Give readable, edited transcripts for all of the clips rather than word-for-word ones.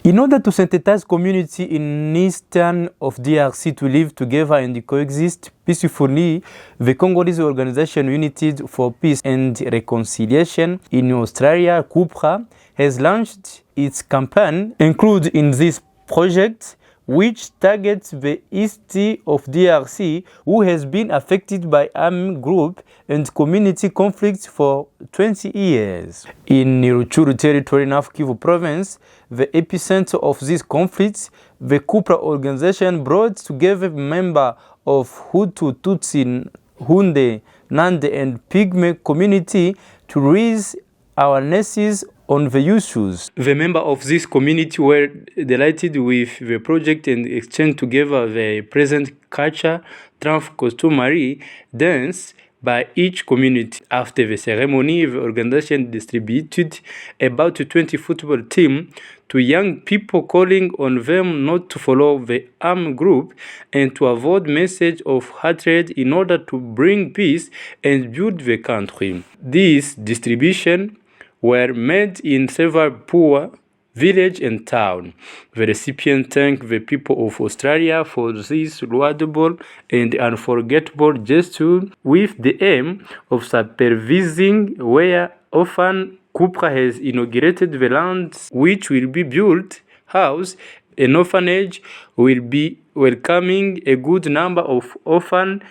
In order to synthesize community in eastern of DRC to live together and coexist peacefully, the Congolese Organization United for Peace and Reconciliation in Australia, Cupra, has launched its campaign. Included in this project, which targets the east of DRC, who has been affected by armed group and community conflicts for 20 years. In Rutshuru territory in North Kivu province, the epicenter of these conflicts, the Cupra organization brought together members of Hutu, Tutsi, Hunde, Nande and Pygmy community to raise awarenesses on the issues. The members of this community were delighted with the project and exchanged together the present culture, triumph, customary dance by each community. After the ceremony, the organization distributed about 20 football teams to young people, calling on them not to follow the armed group and to avoid message of hatred in order to bring peace and build the country. This distribution were made in several poor villages and towns. The recipient thanked the people of Australia for this laudable and unforgettable gesture with the aim of supervising where often Cupra has inaugurated the lands which will be built house. An orphanage will be welcoming a good number of orphans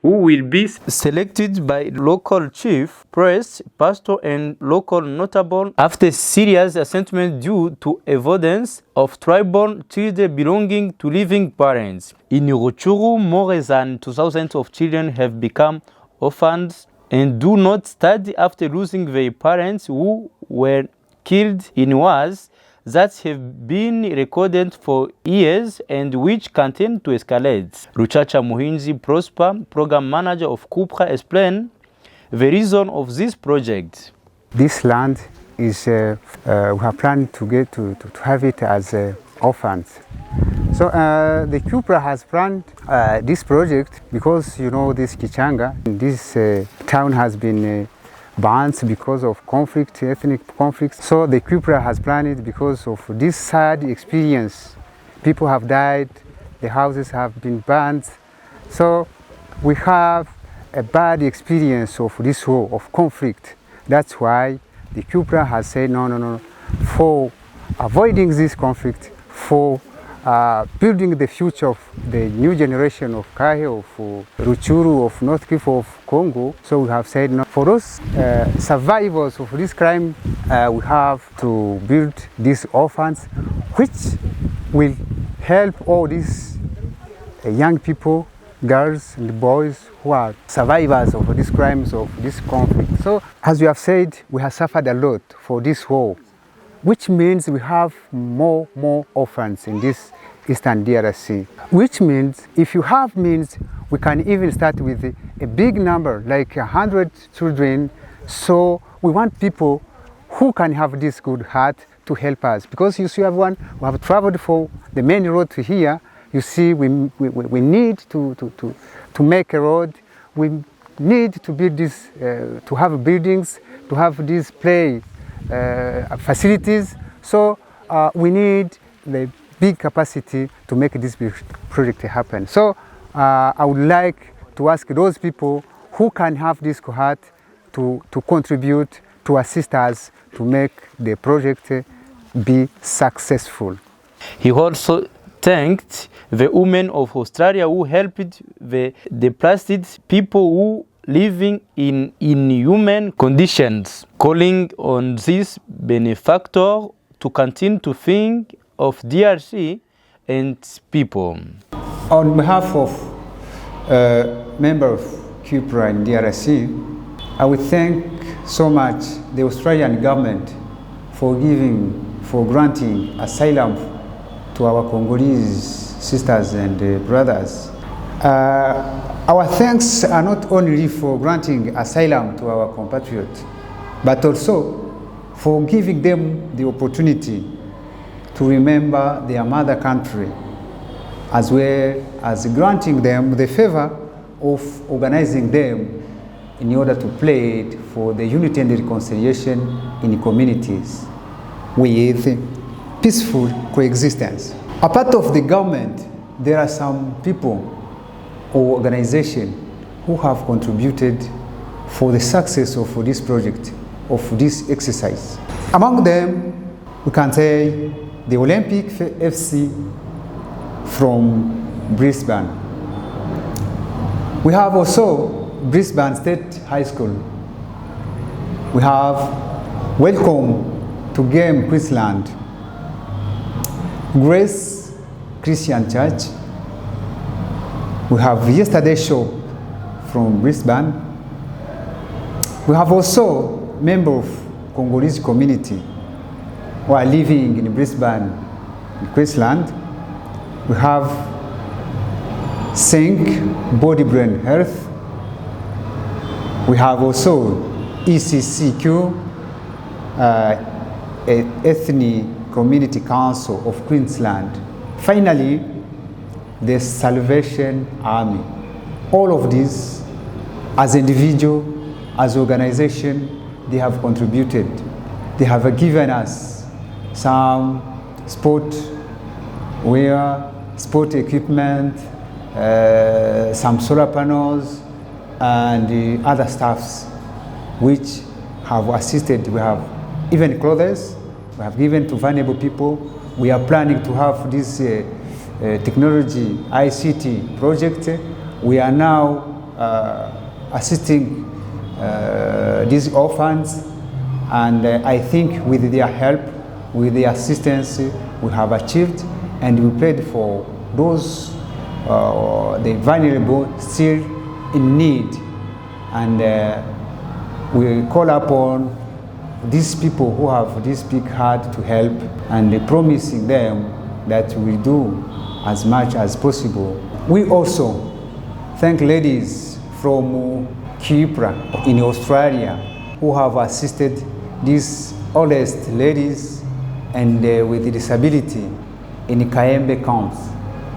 who will be selected by local chief, priest, pastor, and local notable after serious assessment due to evidence of tribal children belonging to living parents. In Rutshuru, more than 2,000 of children have become orphans and do not study after losing their parents who were killed in wars that have been recorded for years and which continue to escalate. Ruchacha Muhinzi Prosper, program manager of Cupra, explained the reason of this project. This land is, we have planned to have it as orphans. So the Cupra has planned this project because, you know, this Kichanga, this town has been banned because of conflict, ethnic conflicts. So the Cupra has planned it because of this sad experience. People have died, the houses have been burned. So we have a bad experience of this war, of conflict. That's why the Cupra has said no. For avoiding this conflict, for building the future of the new generation of Kahe, of Rutshuru, of North Kivu, of Congo. So we have said no. For those survivors of this crime, we have to build these orphans, which will help all these young people, girls and boys who are survivors of these crimes, of this conflict. So as we have said, we have suffered a lot for this war, which means we have more orphans in this Eastern DRC. Which means if you have means, we can even start with a big number, like 100 children. So we want people who can have this good heart to help us. Because you see, we have traveled for the main road to here. You see, we need to make a road. We need to build this, to have buildings, to have these play facilities. So we need the big capacity to make this big project happen. So I would like to ask those people who can have this heart to contribute, to assist us to make the project be successful. He also thanked the women of Australia who helped the displaced people who living in inhuman conditions, calling on this benefactor to continue to think of DRC and people. On behalf of members of Cupra in DRC, I would thank so much the Australian government for granting asylum to our Congolese sisters and brothers. Our thanks are not only for granting asylum to our compatriots, but also for giving them the opportunity to remember their mother country, as well as granting them the favor of organizing them in order to plead for the unity and reconciliation in communities with peaceful coexistence. Apart of the government, there are some people or organizations who have contributed for the success of this project, of this exercise. Among them, we can say the Olympic FC from Brisbane. We have also Brisbane State High School. We have Welcome to Game Queensland, Grace Christian Church. We have Yesterday Shop from Brisbane. We have also members of Congolese community who are living in Brisbane, in Queensland. We have Sync Body Brain Health. We have also ECCQ, Ethnic Community Council of Queensland. Finally, the Salvation Army. All of these, as individual, as organization, they have contributed. They have given us some sport wear, sport equipment, some solar panels, and other stuffs which have assisted. We have even clothes we have given to vulnerable people. We are planning to have this technology ICT project. We are now assisting these orphans, and I think with their help, with their assistance, we have achieved, and we prayed for those the vulnerable still in need, and we call upon these people who have this big heart to help, and promising them that we do as much as possible. We also thank ladies from Cupra in Australia who have assisted these oldest ladies and with disability in Kayembe camps.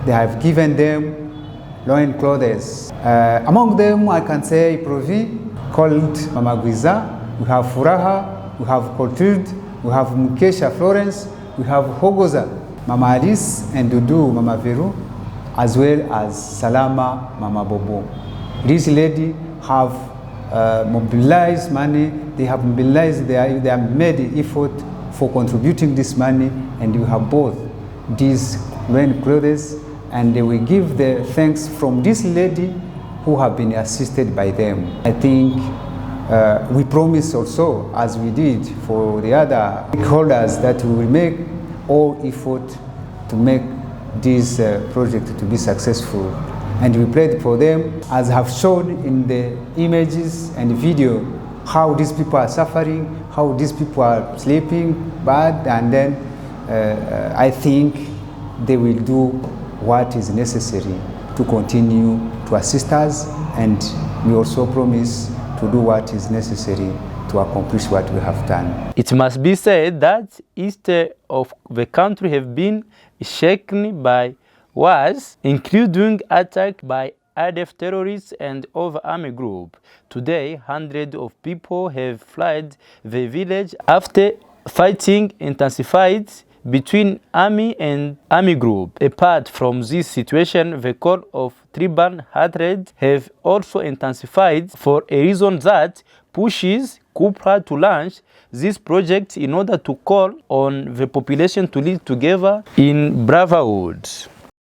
They have given them loin clothes. Among them, I can say Provi, called Mama Gwiza. We have Furaha, we have Clotilde, we have Mukesha Florence, we have Hogoza, Mama Alice, and Dudu, Mama Veru, as well as Salama, Mama Bobo. These ladies have mobilized money. They have mobilized, they have made the effort for contributing this money, and we have both these rain clothes, and they will give the thanks from this lady who have been assisted by them. I think we promise also, as we did for the other stakeholders, that we will make all effort to make this project to be successful. And we prayed for them, as have shown in the images and video, how these people are suffering, how these people are sleeping bad, and then I think they will do what is necessary to continue to assist us, and we also promise to do what is necessary to accomplish what we have done. It must be said that east of the country have been shaken by wars, including attack by ADF terrorists and other army group. Today, hundreds of people have fled the village after fighting intensified between army and army group. Apart from this situation, the call of tribal hatred have also intensified for a reason that pushes Cupra to launch this project in order to call on the population to live together in brotherhood.